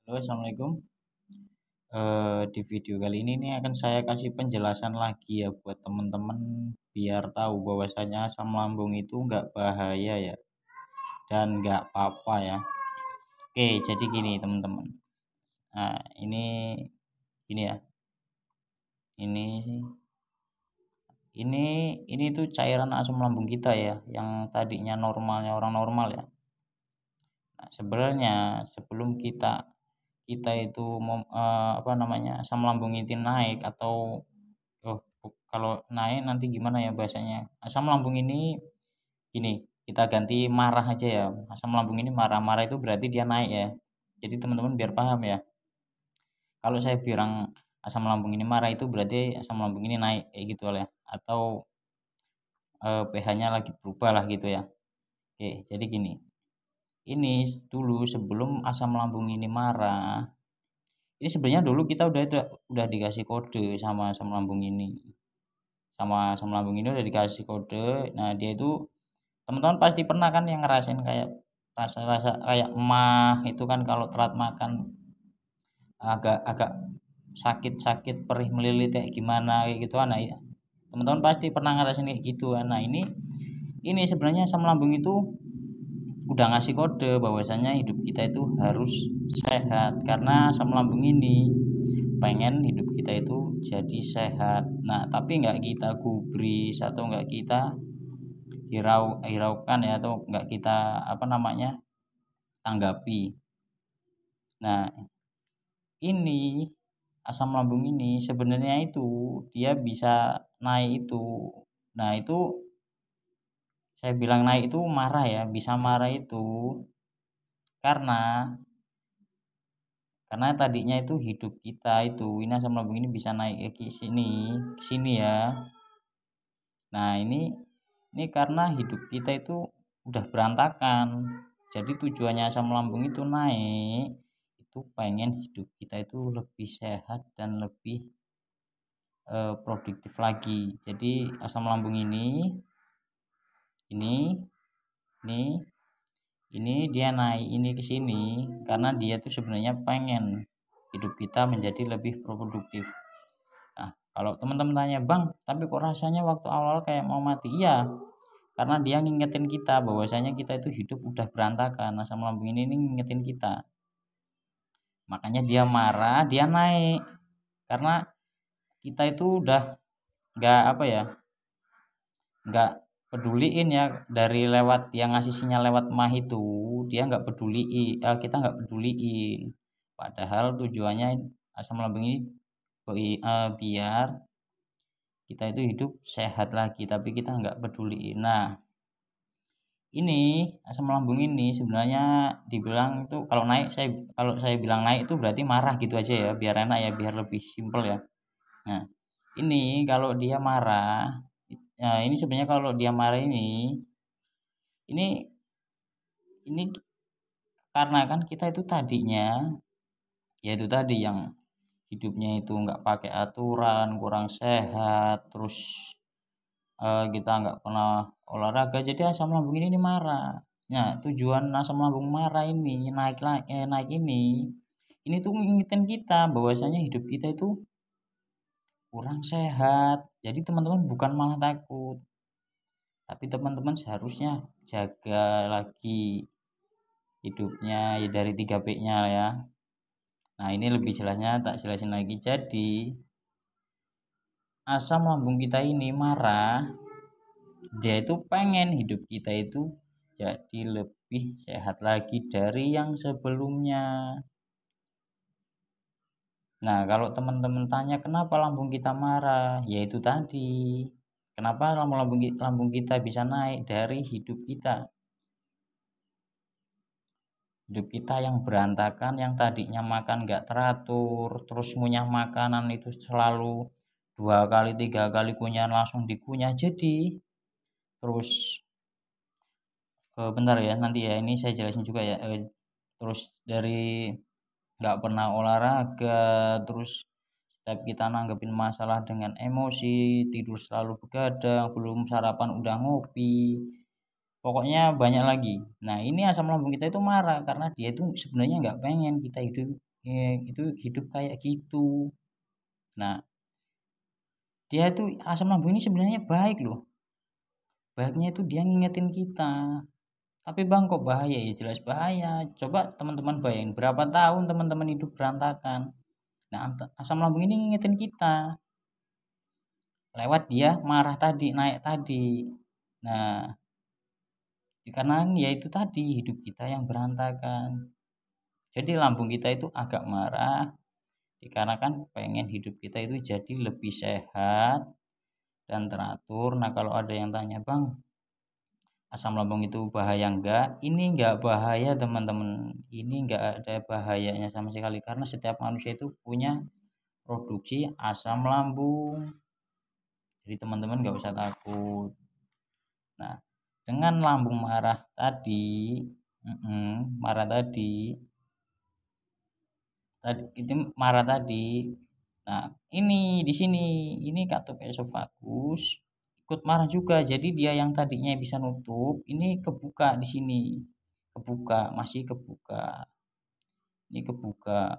Halo, assalamualaikum. Di video kali ini nih akan saya kasih penjelasan lagi ya buat teman-teman biar tahu bahwasanya asam lambung itu nggak bahaya ya dan nggak apa-apa ya. Oke, jadi gini teman-teman. Nah, ini ya. Ini ini tuh cairan asam lambung kita ya, yang tadinya normalnya orang normal ya. Nah, sebenarnya sebelum kita kita itu apa namanya asam lambung itu naik atau kalau naik nanti gimana ya bahasanya? Asam lambung ini gini, kita ganti marah aja ya. Asam lambung ini marah, marah itu berarti dia naik ya. Jadi teman-teman biar paham ya. Kalau saya bilang asam lambung ini marah itu berarti asam lambung ini naik kayak gitu ya. Atau pH-nya lagi berubah lah gitu ya. Oke, jadi gini. Ini dulu sebelum asam lambung ini marah, ini sebenarnya dulu kita udah dikasih kode sama asam lambung ini. Sama asam lambung ini udah dikasih kode. Nah, dia itu teman-teman pasti pernah kan yang ngerasain kayak rasa-rasa kayak emah itu kan kalau telat makan agak-agak sakit-sakit perih melilit kayak gimana kayak gitu nah ya. Teman-teman pasti pernah ngerasain kayak gitu. Nah, ini sebenarnya asam lambung itu udah ngasih kode bahwasanya hidup kita itu harus sehat karena asam lambung ini pengen hidup kita itu jadi sehat. Nah, tapi nggak kita gubris atau nggak kita hiraukan ya atau nggak kita apa namanya tanggapi. Nah, ini asam lambung ini sebenarnya itu dia bisa naik itu. Nah, itu saya bilang naik itu marah ya, bisa marah itu karena tadinya itu hidup kita itu ini asam lambung ini bisa naik ke sini ya. Nah, ini karena hidup kita itu udah berantakan. Jadi tujuannya asam lambung itu naik itu pengen hidup kita itu lebih sehat dan lebih produktif lagi. Jadi asam lambung ini ini ini dia naik ini ke sini karena dia tuh sebenarnya pengen hidup kita menjadi lebih produktif. Nah, kalau teman-teman tanya, "Bang, tapi kok rasanya waktu awal kayak mau mati?" Iya, karena dia ngingetin kita bahwasanya kita itu hidup udah berantakan. Asam lambung ini ngingetin kita. Makanya dia marah, dia naik. Karena kita itu udah nggak apa ya, nggak peduliin ya dari lewat yang ngasih sinyal lewat mah itu dia nggak peduliin, kita nggak peduliin. Padahal tujuannya asam lambung ini biar kita itu hidup sehat lagi, tapi kita nggak peduliin. Nah, ini asam lambung ini sebenarnya dibilang itu kalau saya bilang naik itu berarti marah gitu aja ya, biar enak ya, biar lebih simpel ya. Nah, ini kalau dia marah, ini sebenarnya kalau dia marah ini ini karena kan kita itu tadinya yaitu tadi yang hidupnya itu nggak pakai aturan, kurang sehat, terus kita nggak pernah olahraga, jadi asam lambung ini marah. Nah, tujuan asam lambung marah ini naik ini tuh ngingetin kita bahwasanya hidup kita itu kurang sehat. Jadi teman-teman bukan malah takut, tapi teman-teman seharusnya jaga lagi hidupnya ya dari 3P-nya ya. Nah, ini lebih jelasnya tak jelasin lagi. Jadi, asam lambung kita ini marah, dia itu pengen hidup kita itu jadi lebih sehat lagi dari yang sebelumnya. Nah, kalau teman-teman tanya kenapa lambung kita marah, yaitu tadi. Kenapa lambung kita bisa naik dari hidup kita? Hidup kita yang berantakan, yang tadinya makan nggak teratur, terus ngunyah makanan itu selalu 2 kali 3 kali kunyah langsung dikunyah. Jadi terus bentar ya nanti ya ini saya jelasin juga ya. Terus dari nggak pernah olahraga, terus setiap kita nanggepin masalah dengan emosi, tidur selalu begadang, belum sarapan udah ngopi, pokoknya banyak lagi. Nah, ini asam lambung kita itu marah karena dia itu sebenarnya nggak pengen kita hidup itu hidup kayak gitu. Nah, dia itu asam lambung ini sebenarnya baik loh. Baiknya itu dia ngingetin kita. Tapi Bang kok bahaya? Ya jelas bahaya. Coba teman-teman bayangin berapa tahun teman-teman hidup berantakan. Nah, asam lambung ini ngingetin kita lewat dia marah tadi, naik tadi. Nah, karena ya itu tadi hidup kita yang berantakan. Jadi lambung kita itu agak marah dikarenakan pengen hidup kita itu jadi lebih sehat dan teratur. Nah, kalau ada yang tanya, "Bang, asam lambung itu bahaya enggak?" Ini enggak bahaya, teman-teman. Ini enggak ada bahayanya sama sekali karena setiap manusia itu punya produksi asam lambung. Jadi teman-teman enggak usah takut. Nah, dengan lambung marah tadi, marah tadi, itu marah tadi. Nah, ini di sini, ini Catopesophagus ikut marah juga. Jadi dia yang tadinya bisa nutup, ini kebuka di sini. Kebuka, masih kebuka. Ini kebuka,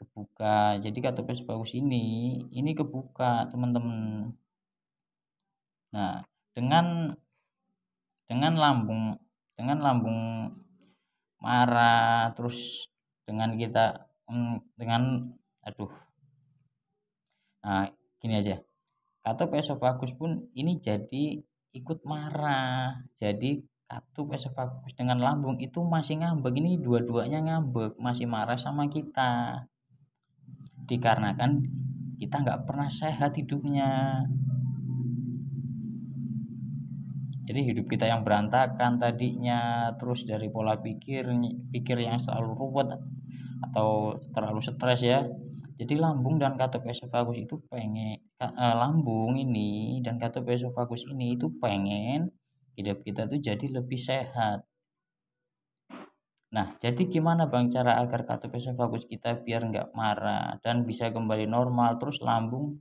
kebuka. Jadi Catopesophagus ini kebuka, teman-teman. Nah, dengan dengan lambung marah terus dengan kita dengan aduh. Nah, gini aja. Catopesophagus pun ini jadi ikut marah. Jadi Catopesophagus dengan lambung itu masih ngambek. Ini dua-duanya ngambek, masih marah sama kita. Dikarenakan kita nggak pernah sehat hidupnya. Jadi hidup kita yang berantakan tadinya, terus dari pola pikir yang selalu ruwet atau terlalu stres ya. Jadi lambung dan Catopesophagus itu lambung ini dan Catopesophagus ini itu pengen hidup kita tuh jadi lebih sehat. Nah, jadi gimana Bang cara agar Catopesophagus kita biar nggak marah dan bisa kembali normal, terus lambung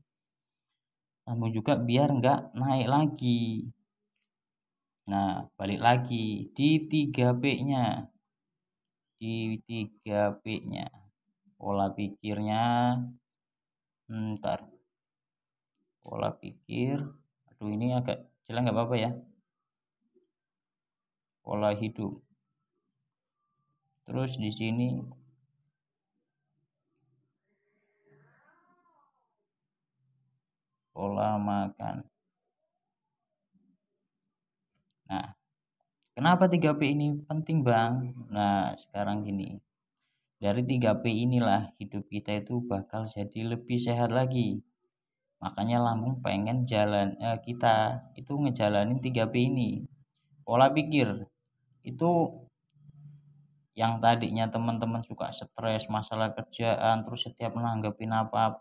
juga biar nggak naik lagi. Nah, balik lagi di 3P-nya. Di 3P-nya. Pola pikirnya, ntar. Pola pikir. Aduh, ini agak jelek nggak apa-apa ya. Pola hidup. Terus di sini pola makan. Nah, kenapa 3P ini penting, Bang? Nah, sekarang gini. Dari 3P inilah hidup kita itu bakal jadi lebih sehat lagi. Makanya lambung pengen kita itu ngejalanin 3P ini. Pola pikir itu yang tadinya teman-teman suka stres masalah kerjaan, terus setiap nanggepin apa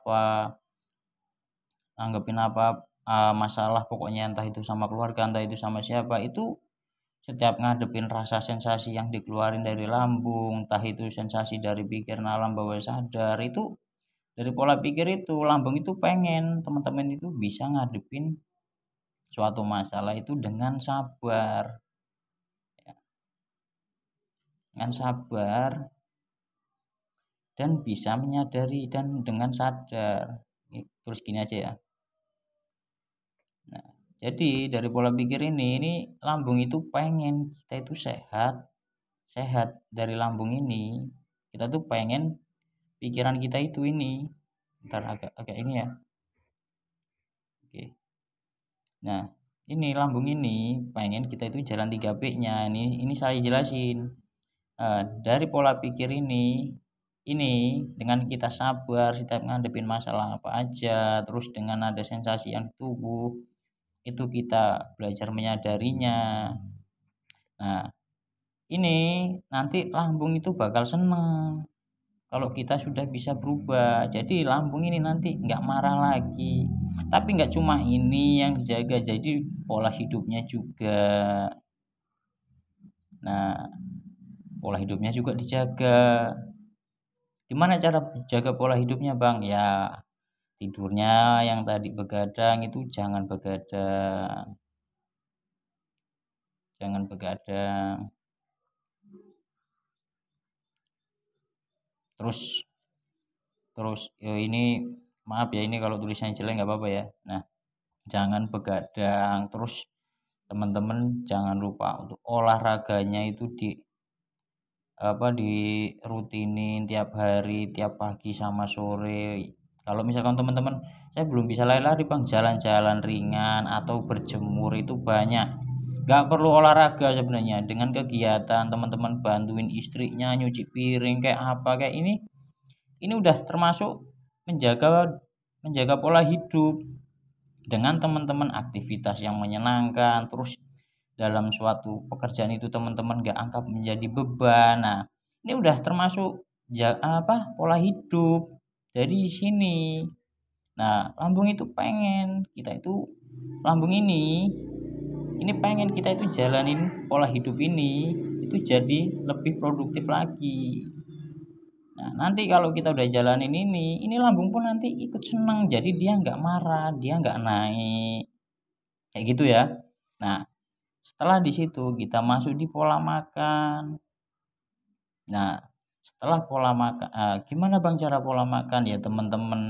masalah pokoknya entah itu sama keluarga, entah itu sama siapa, itu setiap ngadepin rasa sensasi yang dikeluarin dari lambung, entah itu sensasi dari pikiran alam bawah sadar, itu dari pola pikir itu lambung itu pengen teman-teman itu bisa ngadepin suatu masalah itu dengan sabar, ya. Dengan sabar dan bisa menyadari dan dengan sadar. Terus gini aja ya. Nah, jadi dari pola pikir ini lambung itu pengen kita itu sehat, sehat dari lambung ini. Kita tuh pengen pikiran kita itu ini. Ntar agak ini ya. Oke. Nah, ini lambung ini pengen kita itu jalan 3P-nya. Ini saya jelasin. Dari pola pikir ini dengan kita sabar setiap ngadepin masalah apa aja, terus dengan ada sensasi yang tubuh, itu kita belajar menyadarinya. Nah, ini nanti lambung itu bakal seneng kalau kita sudah bisa berubah. Jadi lambung ini nanti nggak marah lagi. Tapi nggak cuma ini yang dijaga, jadi pola hidupnya juga. Nah, pola hidupnya juga dijaga. Gimana cara jaga pola hidupnya, Bang? Ya, tidurnya yang tadi begadang itu jangan begadang. Jangan begadang. terus ini maaf ya, ini kalau tulisannya jelek nggak apa-apa ya. Nah, jangan begadang, terus teman-teman jangan lupa untuk olahraganya itu dirutinin tiap hari, tiap pagi sama sore. Kalau misalkan teman-teman, saya belum bisa lari-lari bang, jalan-jalan ringan atau berjemur itu banyak. Gak perlu olahraga sebenarnya, dengan kegiatan teman-teman bantuin istrinya nyuci piring kayak apa kayak ini udah termasuk menjaga menjaga pola hidup. Dengan teman-teman aktivitas yang menyenangkan, terus dalam suatu pekerjaan itu teman-teman gak anggap menjadi beban. Nah, ini udah termasuk pola hidup dari sini. Nah, lambung ini pengen kita itu jalanin pola hidup ini itu jadi lebih produktif lagi. Nah, nanti kalau kita udah jalanin ini lambung pun nanti ikut senang, jadi dia nggak marah, dia nggak naik kayak gitu ya. Nah, setelah di situ kita masuk di pola makan. Nah, setelah pola makan, gimana bang cara pola makan ya teman-teman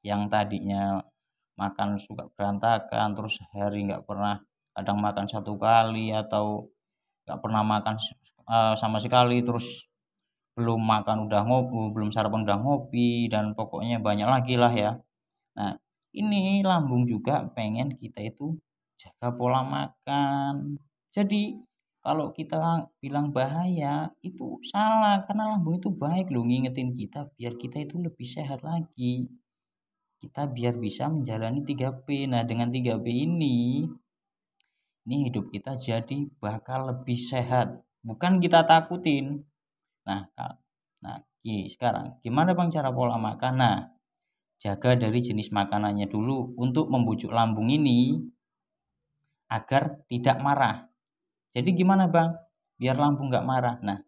yang tadinya makan suka berantakan, terus sehari nggak pernah, kadang makan satu kali atau nggak pernah makan sama sekali, terus belum makan udah ngopi, belum sarapan udah ngopi, dan pokoknya banyak lagi lah ya. Nah, ini lambung juga pengen kita itu jaga pola makan. Jadi kalau kita bilang bahaya itu salah, karena lambung itu baik loh, ngingetin kita biar kita itu lebih sehat lagi. Kita biar bisa menjalani 3P. Nah, dengan 3P ini hidup kita jadi bakal lebih sehat. Bukan kita takutin. Nah, sekarang gimana bang cara pola makan? Nah, jaga dari jenis makanannya dulu untuk membujuk lambung ini agar tidak marah. Jadi gimana bang? Biar lambung nggak marah. Nah,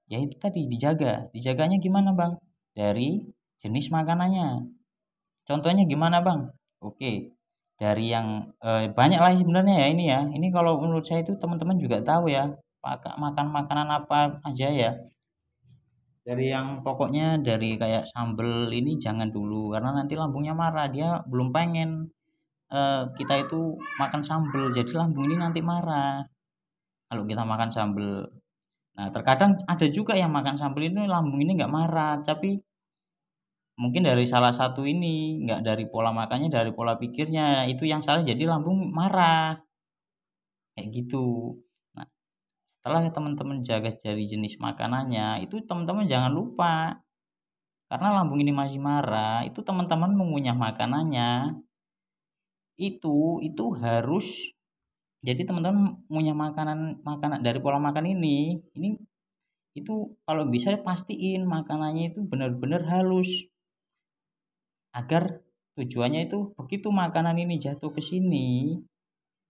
ya itu tadi dijaga. Dijaganya gimana bang? Dari jenis makanannya. Contohnya gimana bang? Oke, dari yang banyak lah sebenarnya ya ini ya. Ini kalau menurut saya itu teman-teman juga tahu ya. Makan makanan apa aja ya. Dari yang pokoknya dari kayak sambel ini jangan dulu, karena nanti lambungnya marah, dia belum pengen kita itu makan sambel, jadi lambung ini nanti marah kalau kita makan sambel. Nah, terkadang ada juga yang makan sambel ini lambung ini nggak marah, tapi mungkin dari salah satu ini, nggak dari pola makannya, dari pola pikirnya itu yang salah, jadi lambung marah kayak gitu. Nah, setelah teman-teman jaga dari jenis makanannya, itu teman-teman jangan lupa, karena lambung ini masih marah, itu teman-teman mengunyah makanannya itu harus, jadi teman-teman mengunyah makanan dari pola makan ini itu kalau bisa pastiin makanannya itu benar-benar halus, agar tujuannya itu begitu makanan ini jatuh ke sini,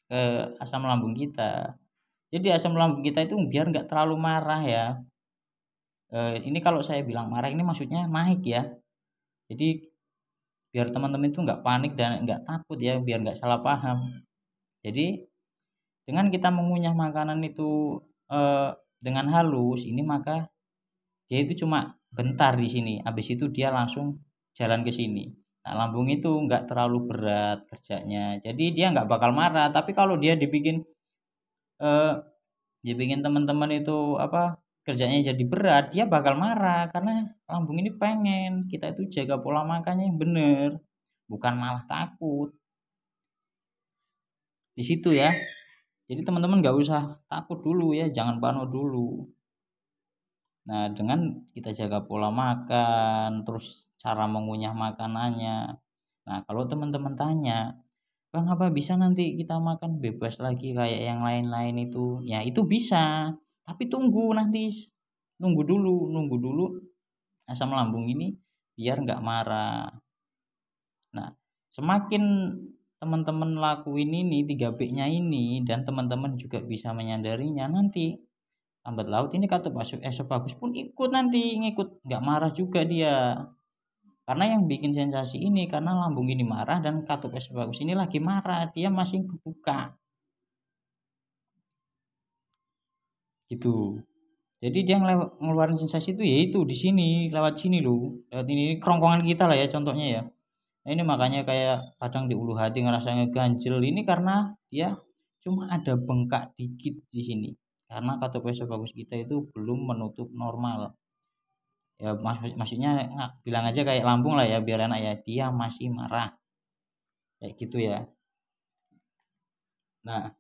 ke asam lambung kita, jadi asam lambung kita itu biar nggak terlalu marah ya. Ini kalau saya bilang marah ini maksudnya naik ya, jadi biar teman-teman itu nggak panik dan nggak takut ya, biar nggak salah paham. Jadi dengan kita mengunyah makanan itu dengan halus ini, maka dia itu cuma bentar di sini, habis itu dia langsung jalan ke sini. Nah, lambung itu nggak terlalu berat kerjanya, jadi dia nggak bakal marah. Tapi kalau eh, dibikin teman-teman itu kerjanya jadi berat, dia bakal marah, karena lambung ini pengen kita itu jaga pola makannya yang bener, bukan malah takut di situ ya. Jadi teman-teman nggak usah takut dulu ya, jangan parno dulu. Nah, dengan kita jaga pola makan, terus cara mengunyah makanannya. Nah, kalau teman-teman tanya, bang apa bisa nanti kita makan bebas lagi kayak yang lain-lain itu? Ya itu bisa, tapi nunggu dulu asam lambung ini biar nggak marah. Nah, semakin teman-teman lakuin ini 3P-nya ini, dan teman-teman juga bisa menyadarinya, nanti lambat laut ini katup esophagus pun ikut, nanti ngikut, nggak marah juga dia. Karena yang bikin sensasi ini karena lambung ini marah dan katup esophagus ini lagi marah, dia masih kebuka gitu. Jadi dia ngeluarin sensasi itu yaitu di sini, lewat sini loh, lewat ini kerongkongan kita lah ya contohnya ya. Nah, ini makanya kayak kadang di ulu hati ngerasa ngeganjel ini karena dia cuma ada bengkak dikit di sini. Karena katopoesofagus kita itu belum menutup normal. Ya maksudnya bilang aja kayak lambung lah ya biar enak ya. Dia masih marah. Kayak gitu ya. Nah,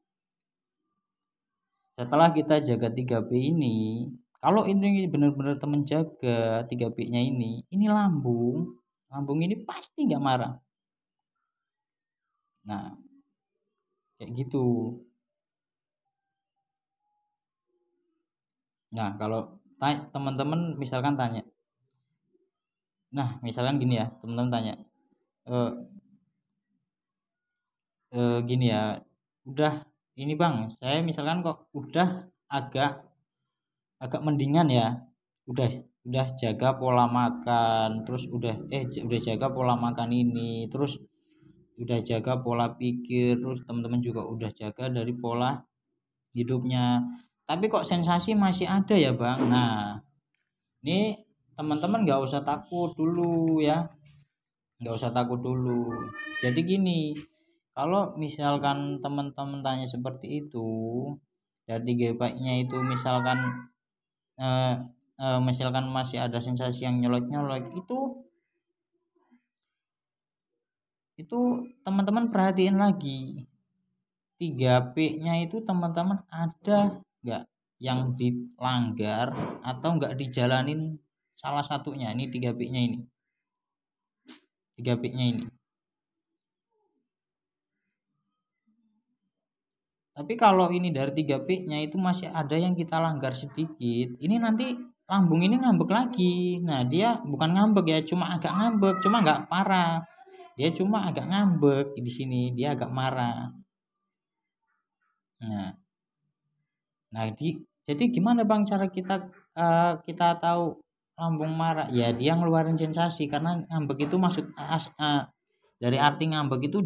setelah kita jaga 3P ini, kalau ini benar-benar temen jaga 3P-nya ini lambung ini pasti nggak marah. Nah, kayak gitu. Nah, kalau teman-teman misalkan tanya, nah misalkan gini ya, teman-teman tanya, eh, gini ya, udah ini bang, saya misalkan kok udah agak agak mendingan ya, udah udah jaga pola makan, terus udah jaga pola makan ini, terus udah jaga pola pikir, terus teman-teman juga udah jaga dari pola hidupnya, tapi kok sensasi masih ada ya bang. Nah, ini teman-teman nggak usah takut dulu ya, nggak usah takut dulu. Jadi gini, kalau misalkan teman-teman tanya seperti itu, dari GP-nya itu eh, misalkan masih ada sensasi yang nyolek-nyolek, itu teman-teman perhatiin lagi 3P-nya itu teman-teman ada nggak yang dilanggar atau nggak dijalanin salah satunya. Ini 3P-nya ini, 3P-nya ini. Tapi kalau ini dari 3P-nya itu masih ada yang kita langgar sedikit, ini nanti lambung ini ngambek lagi. Nah, dia bukan ngambek ya, cuma agak ngambek, cuma nggak parah. Dia cuma agak ngambek di sini, dia agak marah. Nah, jadi gimana bang cara kita tahu lambung marah? Ya dia ngeluarin sensasi karena ngambek itu dari arti ngambek itu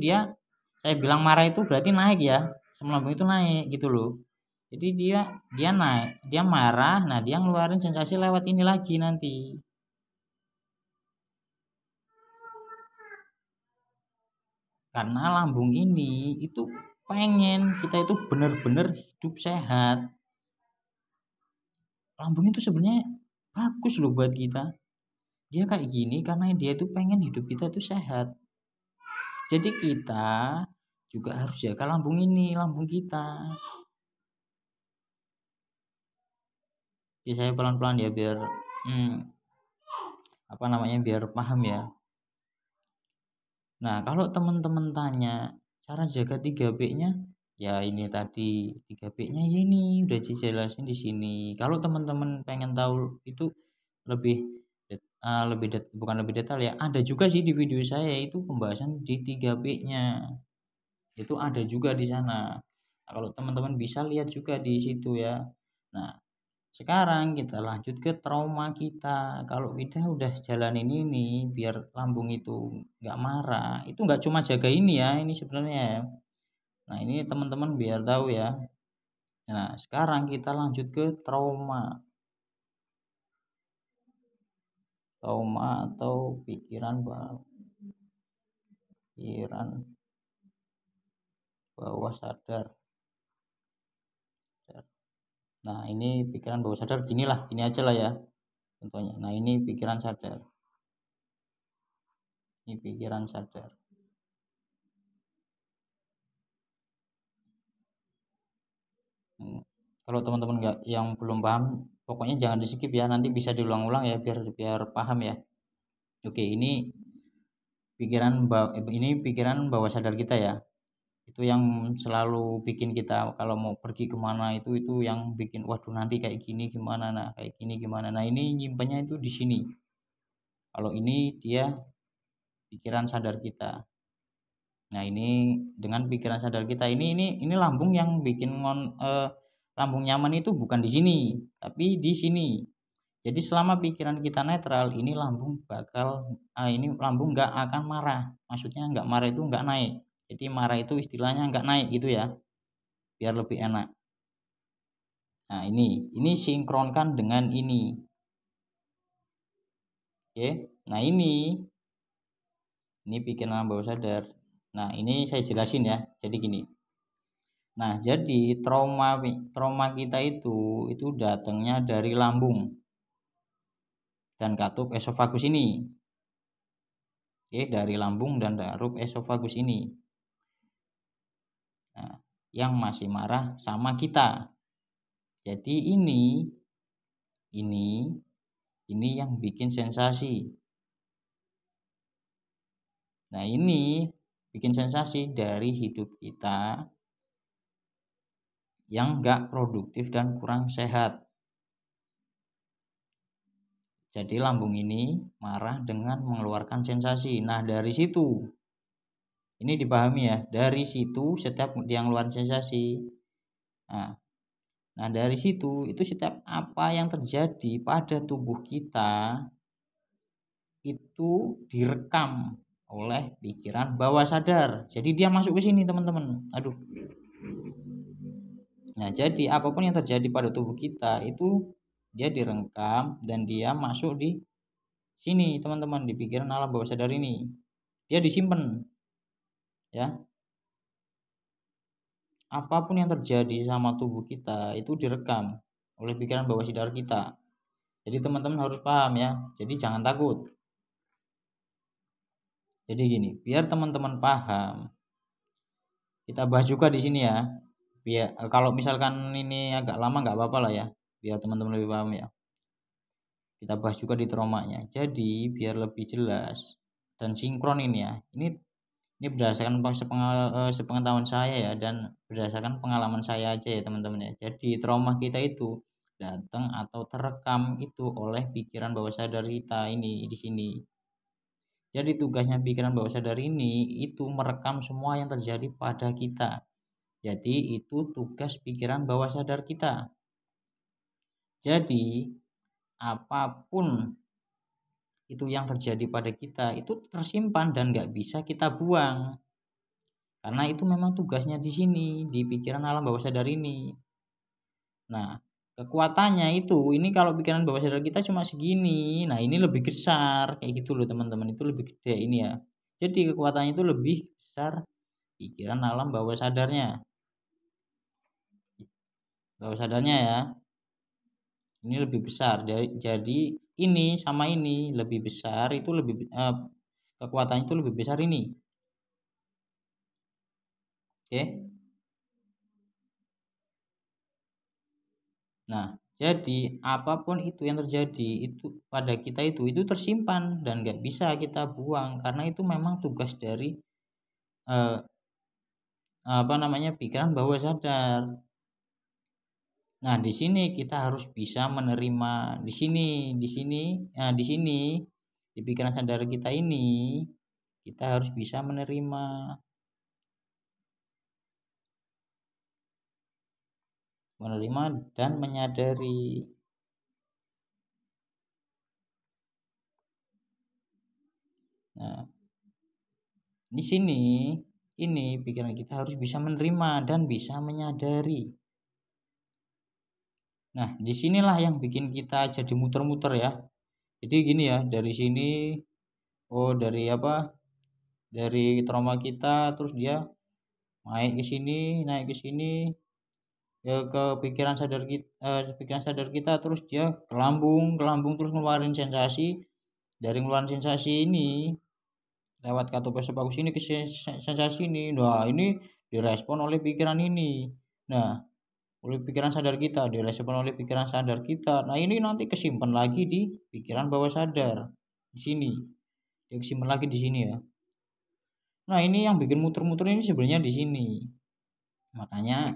saya bilang marah itu berarti naik ya, asam lambung itu naik gitu loh. Jadi dia dia naik, dia marah, nah dia ngeluarin sensasi lewat ini lagi nanti. Karena lambung ini itu pengen kita itu benar-benar hidup sehat. Lambung itu sebenarnya bagus loh buat kita. Dia kayak gini karena dia itu pengen hidup kita itu sehat. Jadi kita juga harus jaga lambung kita. Jadi saya pelan-pelan ya biar biar paham ya. Nah, kalau teman-teman tanya cara jaga 3P-nya, ya ini tadi 3P-nya ya ini udah dijelasin di sini. Kalau teman-teman pengen tahu itu lebih bukan lebih detail ya, ada juga sih di video saya itu pembahasan di 3P-nya. Itu ada juga di sana. Nah, kalau teman-teman bisa lihat juga di situ ya. Nah, sekarang kita lanjut ke trauma kita. Kalau kita udah jalanin ini biar lambung itu nggak marah, itu nggak cuma jaga ini ya, ini sebenarnya ya. Nah, ini teman-teman biar tahu ya. Nah, sekarang kita lanjut ke trauma. Trauma atau pikiran bawah sadar. Nah, ini pikiran bawah sadar gini aja lah ya contohnya. Nah, ini pikiran sadar. Ini pikiran sadar. Kalau teman-teman nggak yang belum paham, pokoknya jangan di skip ya, nanti bisa diulang-ulang ya biar paham ya. Oke, ini pikiran bawah sadar kita ya. Itu yang selalu bikin kita kalau mau pergi kemana itu yang bikin waduh nanti kayak gini gimana, nah kayak gini gimana. Nah, ini nyimpennya itu di sini. Kalau ini dia pikiran sadar kita. Nah, ini dengan pikiran sadar kita ini lambung yang bikin lambung nyaman itu bukan di sini, tapi di sini. Jadi selama pikiran kita netral, ini lambung nggak akan marah. Maksudnya nggak marah itu nggak naik. Jadi marah itu istilahnya nggak naik gitu ya, biar lebih enak. Nah, ini sinkronkan dengan ini. Oke. Nah, ini pikiran bawah sadar. Nah, ini saya jelasin ya. Jadi gini. Nah, jadi trauma kita itu datangnya dari lambung dan katup esofagus ini. Oke, dari lambung dan katup esofagus ini. Nah, yang masih marah sama kita. Jadi ini yang bikin sensasi. Nah, ini bikin sensasi dari hidup kita yang enggak produktif dan kurang sehat. Jadi lambung ini marah dengan mengeluarkan sensasi. Nah, dari situ, ini dipahami ya, dari situ setiap dia mengeluarkan sensasi. Nah, dari situ itu setiap apa yang terjadi pada tubuh kita itu direkam oleh pikiran bawah sadar. Jadi dia masuk ke sini, teman-teman. Aduh. Nah, jadi apapun yang terjadi pada tubuh kita itu dia direkam dan dia masuk di sini, teman-teman, di pikiran alam bawah sadar ini. Dia disimpan. Ya. Apapun yang terjadi sama tubuh kita itu direkam oleh pikiran bawah sadar kita. Jadi teman-teman harus paham ya. Jadi jangan takut. Jadi gini, biar teman-teman paham, kita bahas juga di sini ya. Biar kalau misalkan ini agak lama nggak apa-apa lah ya, biar teman-teman lebih paham ya. Kita bahas juga di traumanya. Jadi biar lebih jelas dan sinkron ini ya. Ini berdasarkan sepengetahuan saya ya, dan berdasarkan pengalaman saya aja ya teman-teman ya. Jadi trauma kita itu datang atau terekam itu oleh pikiran bawah sadar kita ini di sini. Jadi tugasnya pikiran bawah sadar ini itu merekam semua yang terjadi pada kita. Jadi itu tugas pikiran bawah sadar kita. Jadi apapun itu yang terjadi pada kita itu tersimpan dan nggak bisa kita buang. Karena itu memang tugasnya di sini, di pikiran alam bawah sadar ini. Nah, kekuatannya ini kalau pikiran bawah sadar kita cuma segini. Nah, ini lebih besar kayak gitu loh teman-teman, itu lebih gede ini ya. Jadi kekuatannya itu lebih besar pikiran alam bawah sadarnya. Bawah sadarnya ya. Ini lebih besar. Jadi ini sama ini lebih besar, itu kekuatannya itu lebih besar ini. Oke. Nah, jadi apapun itu yang terjadi itu pada kita itu tersimpan dan nggak bisa kita buang karena itu memang tugas dari pikiran bawah sadar. Nah, di sini kita harus bisa menerima di sini di pikiran sadar kita ini kita harus bisa menerima dan menyadari. Nah, di sini pikiran kita harus bisa menerima dan bisa menyadari. Nah, disinilah yang bikin kita jadi muter-muter ya. Jadi gini ya, dari sini, dari trauma kita, terus dia naik ke sini, ya ke pikiran sadar kita, terus dia ke lambung terus ngeluarin sensasi. Dari ngeluarin sensasi ini, lewat katup esofagus ini ke sensasi ini. Nah, ini direspon oleh pikiran ini. Nah, oleh pikiran sadar kita, direspon oleh pikiran sadar kita. Nah, ini nanti kesimpan lagi di pikiran bawah sadar. Di sini. Dia kesimpan lagi di sini ya. Nah, ini yang bikin muter-muter ini sebenarnya di sini. Makanya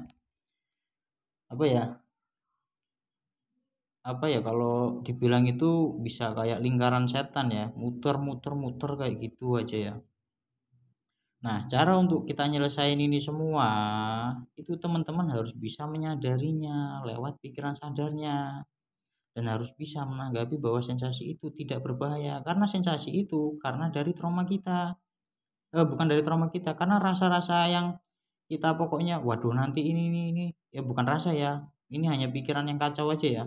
kalau dibilang itu bisa kayak lingkaran setan ya, muter kayak gitu aja ya. Nah, cara untuk kita nyelesain ini semua itu teman-teman harus bisa menyadarinya lewat pikiran sadarnya dan harus bisa menanggapi bahwa sensasi itu tidak berbahaya karena sensasi itu karena dari trauma kita. Bukan dari trauma kita, karena rasa-rasa yang kita pokoknya waduh nanti ini ya bukan rasa ya. ini hanya pikiran yang kacau aja ya.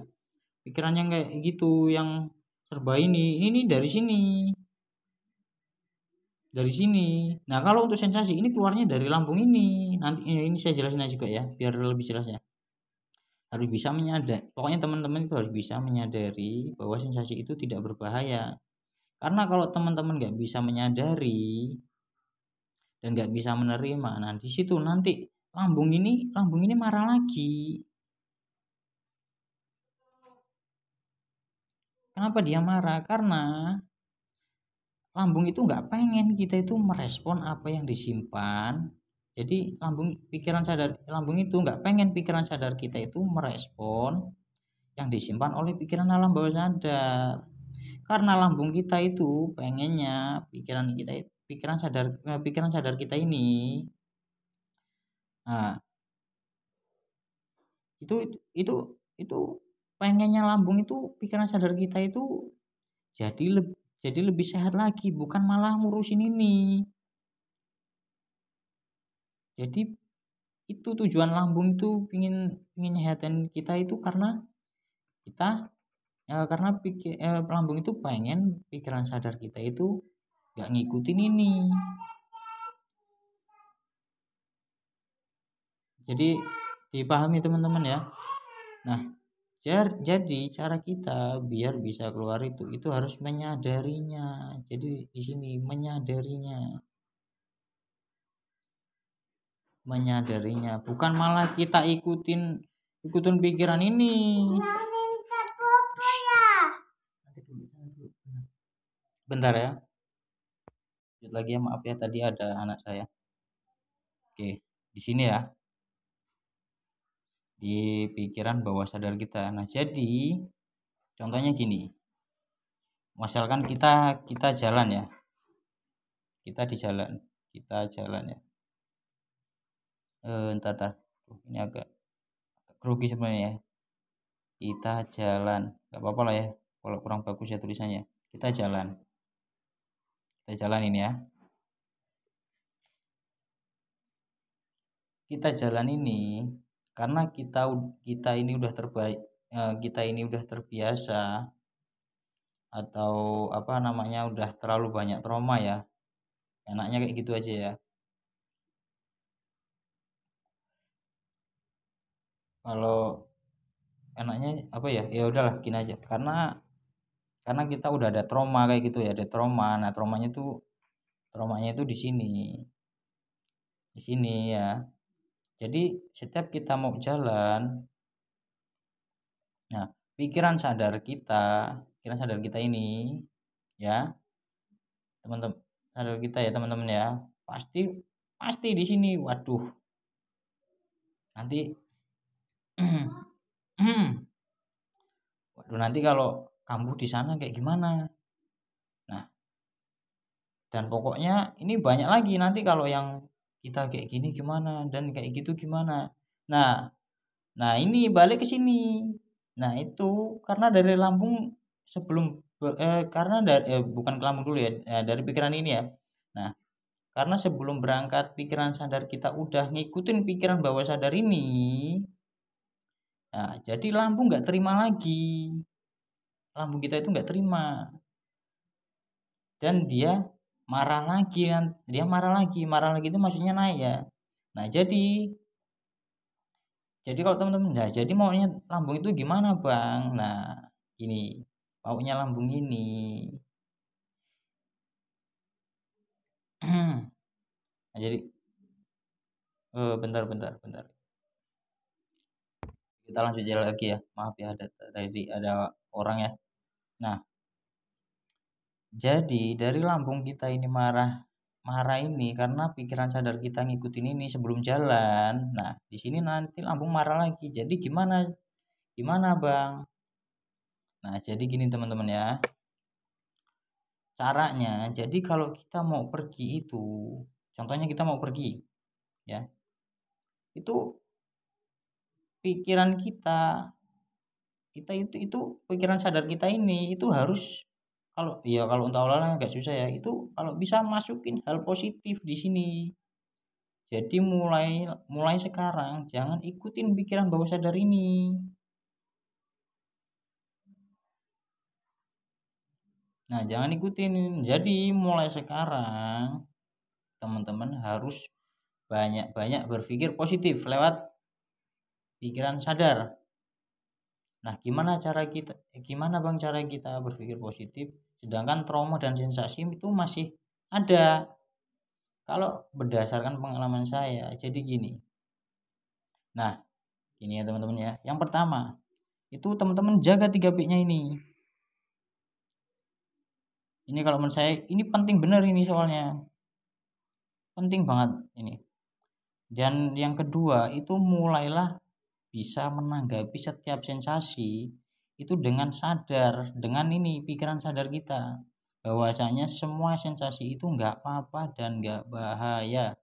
Pikiran yang kayak gitu, yang serba ini dari sini. Dari sini. Nah, kalau untuk sensasi ini keluarnya dari lambung ini. Nanti ini saya jelasin aja juga ya, biar lebih jelas ya. Harus bisa menyadari, pokoknya teman-teman itu harus bisa menyadari bahwa sensasi itu tidak berbahaya. Karena kalau teman-teman nggak bisa menyadari dan nggak bisa menerima, nah di situ nanti lambung ini marah lagi. Kenapa dia marah? Karena lambung itu nggak pengen kita itu merespon apa yang disimpan. Jadi lambung itu nggak pengen pikiran sadar kita itu merespon yang disimpan oleh pikiran alam bawah sadar. Karena lambung kita itu pengennya pikiran sadar kita ini, nah itu itu pengennya lambung itu pikiran sadar kita itu jadi lebih sehat lagi, bukan malah ngurusin ini. Jadi itu tujuan lambung itu pingin nyehatin kita itu karena kita lambung itu pengen pikiran sadar kita itu nggak ngikutin ini. Jadi dipahami teman-teman ya. Nah, jadi cara kita biar bisa keluar itu harus menyadarinya. Jadi di sini menyadarinya, bukan malah kita ikutin pikiran ini. Bentar ya. Lanjut lagi ya, maaf ya tadi ada anak saya. Oke, di sini ya. Di pikiran bawah sadar kita. Nah, jadi contohnya gini. Misalkan kita jalan ya. Kita jalan ya. Ntar. Ini agak grogi sebenarnya ya. Kita jalan. Gak apa-apa lah ya. Kalau kurang bagus ya tulisannya. Kita jalan ini ya. Kita jalan ini karena kita ini udah terbiasa atau apa namanya udah terlalu banyak trauma ya. Enaknya kayak gitu aja ya. Kalau enaknya apa ya? Ya udahlah gini aja. Karena kita udah ada trauma kayak gitu ya, ada trauma. Nah, traumanya itu di sini. Di sini ya. Jadi setiap kita mau jalan, nah pikiran sadar kita ini ya, teman-teman sadar kita ya teman-teman ya, pasti di sini, waduh, nanti waduh nanti kalau kamu di sana kayak gimana. Nah, dan pokoknya ini banyak lagi nanti kalau yang kita kayak gini gimana dan kayak gitu gimana. Nah, ini balik ke sini. Nah, itu karena dari lambung karena bukan ke lambung dulu ya, dari pikiran ini ya. Nah, karena sebelum berangkat pikiran sadar kita udah ngikutin pikiran bawah sadar ini. Nah, jadi lambung nggak terima lagi. Lambung kita itu nggak terima. Dan dia marah lagi kan. Marah lagi itu maksudnya naik ya. Nah, jadi kalau teman-teman, nah jadi maunya lambung itu gimana bang? Nah ini maunya lambung ini. Nah, jadi bentar. Kita lanjut jalan lagi ya. Maaf ya tadi ada orang ya. Nah, jadi dari lambung kita ini marah ini karena pikiran sadar kita ngikutin ini sebelum jalan. Nah, di sini nanti lambung marah lagi. Jadi gimana bang? Nah, jadi gini teman-teman ya. Caranya, jadi kalau kita mau pergi itu, contohnya kita mau pergi, ya, itu pikiran kita itu pikiran sadar kita ini itu harus kalau untuk awalnya agak susah ya, itu kalau bisa masukin hal positif di sini. Jadi mulai sekarang jangan ikutin pikiran bawah sadar ini. Nah, jangan ikutin. Jadi mulai sekarang teman-teman harus banyak-banyak berpikir positif lewat pikiran sadar. Nah, gimana Bang cara kita berpikir positif sedangkan trauma dan sensasi itu masih ada? Kalau berdasarkan pengalaman saya, jadi gini. Nah, ini ya teman-teman ya. Yang pertama, itu teman-teman jaga 3P-nya ini. Ini kalau menurut saya ini penting benar ini soalnya. Penting banget ini. Dan yang kedua, itu mulailah bisa menanggapi setiap sensasi itu dengan sadar, dengan ini pikiran sadar kita bahwasanya semua sensasi itu nggak apa-apa dan nggak bahaya.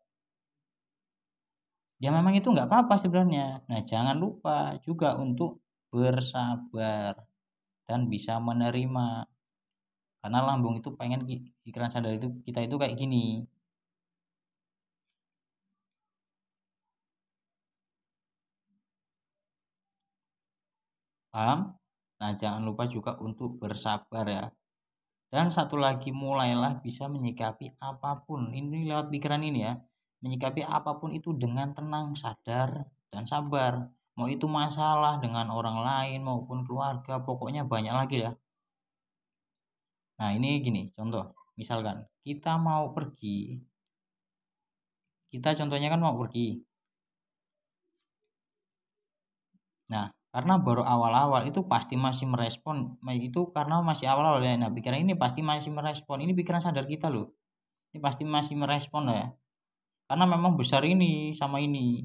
Ya memang itu nggak apa-apa sebenarnya. Nah jangan lupa juga untuk bersabar dan bisa menerima karena lambung itu pengen pikiran sadar itu kita itu kayak gini, paham? Nah jangan lupa juga untuk bersabar ya. Dan satu lagi mulailah bisa menyikapi apapun ini lewat pikiran ini ya. Menyikapi apapun itu dengan tenang, sadar, dan sabar. Mau itu masalah dengan orang lain maupun keluarga, pokoknya banyak lagi ya. Nah ini gini, contoh. Misalkan kita mau pergi, kita contohnya kan mau pergi. Nah, karena baru awal-awal itu pasti masih merespon, itu karena masih awal-awal ya. Nah, pikiran ini pasti masih merespon. Ini pikiran sadar kita loh. Ini pasti masih merespon ya. Karena memang besar ini sama ini.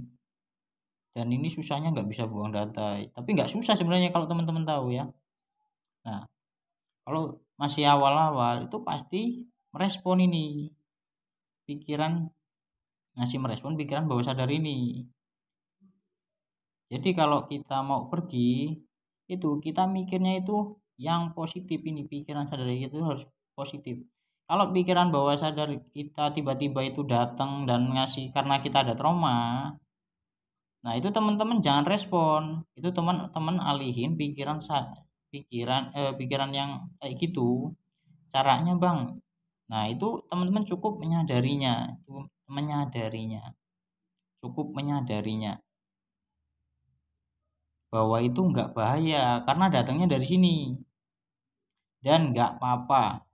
Dan ini susahnya nggak bisa buang data. Tapi nggak susah sebenarnya kalau teman-teman tahu ya. Nah, kalau masih awal-awal itu pasti merespon ini. Pikiran ngasih merespon pikiran bawah sadar ini. Jadi kalau kita mau pergi, itu kita mikirnya itu yang positif ini, pikiran sadar kita itu harus positif. Kalau pikiran bawah sadar kita tiba-tiba itu datang dan ngasih karena kita ada trauma, nah itu teman-teman jangan respon. Itu teman-teman alihin pikiran yang kayak gitu. Caranya, Bang. Nah, itu teman-teman cukup menyadarinya. Cukup menyadarinya bahwa itu nggak bahaya karena datangnya dari sini dan nggak apa-apa.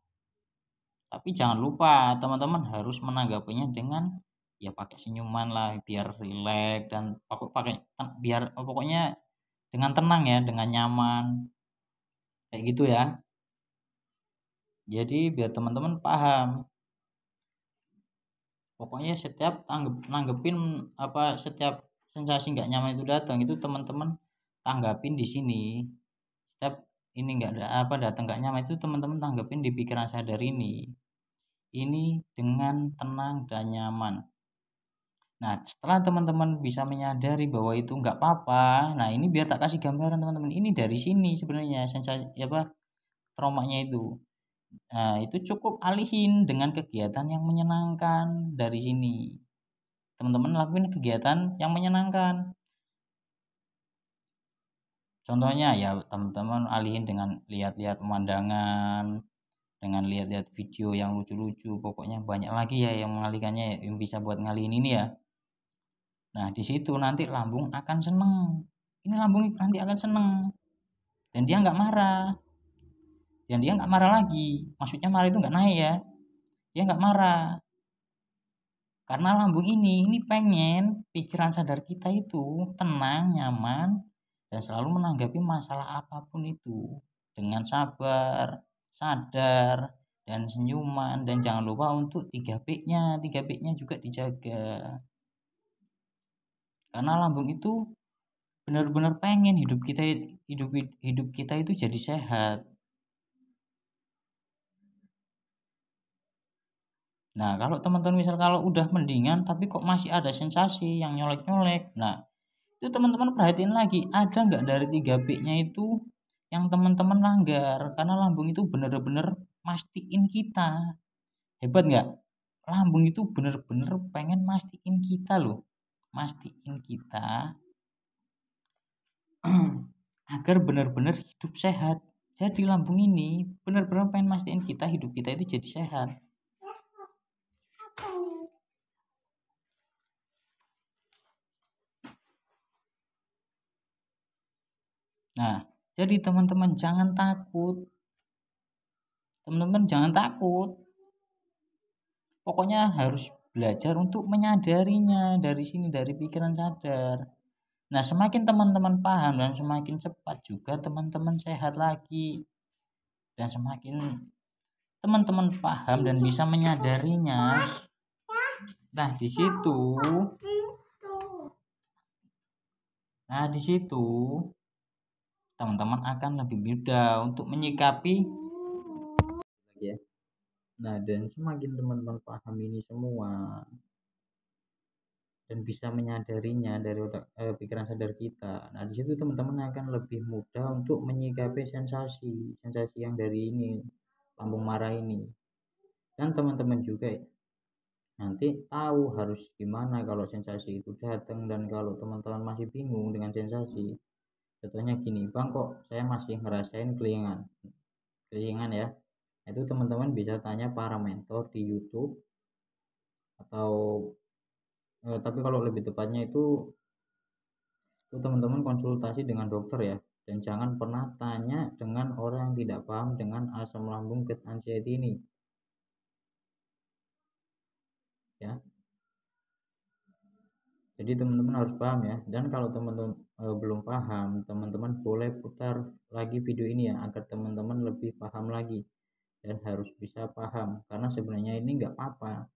Tapi jangan lupa teman-teman harus menanggapinya dengan ya pakai senyuman lah biar rileks dan pokoknya dengan tenang ya, dengan nyaman kayak gitu ya. Jadi biar teman-teman paham. Pokoknya setiap nanggepin setiap sensasi nggak nyaman itu datang itu teman-teman tanggapin di sini. Setiap ini nggak ada datang nggak nyaman itu teman-teman tanggapin di pikiran sadar ini. Ini dengan tenang dan nyaman. Nah, setelah teman-teman bisa menyadari bahwa itu nggak apa-apa, nah ini biar tak kasih gambaran teman-teman. Ini dari sini sebenarnya sensasi traumanya itu. Nah, itu cukup alihin dengan kegiatan yang menyenangkan dari sini. Teman-teman lakuin kegiatan yang menyenangkan. Contohnya ya teman-teman alihin dengan lihat-lihat pemandangan, dengan lihat-lihat video yang lucu-lucu. Pokoknya banyak lagi ya yang mengalihkannya yang bisa buat ngalihin ini ya. Nah, di situ nanti lambung akan seneng. Ini lambung nanti akan seneng. Dan dia nggak marah. Dan dia nggak marah lagi. Maksudnya marah itu nggak naik ya. Dia nggak marah. Karena lambung ini pengen pikiran sadar kita itu tenang, nyaman, dan selalu menanggapi masalah apapun itu dengan sabar, sadar, dan senyuman. Dan jangan lupa untuk 3P-nya juga dijaga. Karena lambung itu benar-benar pengen hidup kita itu jadi sehat. Nah, kalau teman-teman misal kalau udah mendingan tapi kok masih ada sensasi yang nyolek-nyolek. Nah, itu teman-teman perhatiin lagi, ada nggak dari 3P-nya itu yang teman-teman langgar? Karena lambung itu benar-benar mastiin kita. Hebat nggak? lambung itu bener-bener pengen mastiin kita loh, mastiin kita agar benar-benar hidup sehat. Jadi lambung ini benar-benar pengen mastiin kita hidup kita itu jadi sehat. Nah, jadi teman-teman jangan takut. Teman-teman jangan takut. Pokoknya harus belajar untuk menyadarinya dari sini, dari pikiran sadar. Nah, semakin teman-teman paham dan semakin cepat juga teman-teman sehat lagi. Dan semakin teman-teman paham dan bisa menyadarinya. Nah, di situ teman-teman akan lebih mudah untuk menyikapi ya. Nah, dan semakin teman-teman paham ini semua dan bisa menyadarinya dari pikiran sadar kita. Nah, di situ teman-teman akan lebih mudah untuk menyikapi sensasi yang dari ini, lambung marah ini. Dan teman-teman juga nanti tahu harus gimana kalau sensasi itu datang. Dan kalau teman-teman masih bingung dengan sensasi, contohnya gini, bang kok saya masih ngerasain kelingan ya, itu teman-teman bisa tanya para mentor di YouTube atau tapi kalau lebih tepatnya itu teman-teman konsultasi dengan dokter ya, dan jangan pernah tanya dengan orang yang tidak paham dengan asam lambung get anxiety ini ya. Jadi teman-teman harus paham ya. Dan kalau teman-teman belum paham, teman-teman boleh putar lagi video ini ya, agar teman-teman lebih paham lagi dan harus bisa paham, karena sebenarnya ini nggak apa-apa.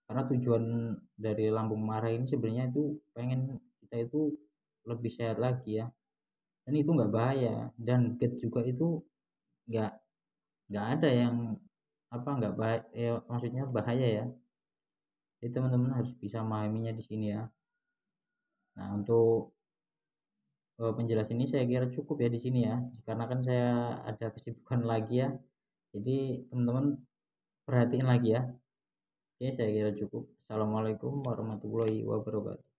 Karena tujuan dari lambung marah ini sebenarnya itu pengen kita itu lebih sehat lagi ya, dan itu nggak bahaya. Dan GERD juga itu nggak nggak ada yang nggak bahaya ya, maksudnya bahaya ya. Jadi teman-teman harus bisa memahaminya di sini ya. Nah, untuk penjelasan ini saya kira cukup ya di sini ya, karena kan saya ada kesibukan lagi ya. Jadi teman-teman perhatiin lagi ya. Oke, saya kira cukup. Assalamualaikum warahmatullahi wabarakatuh.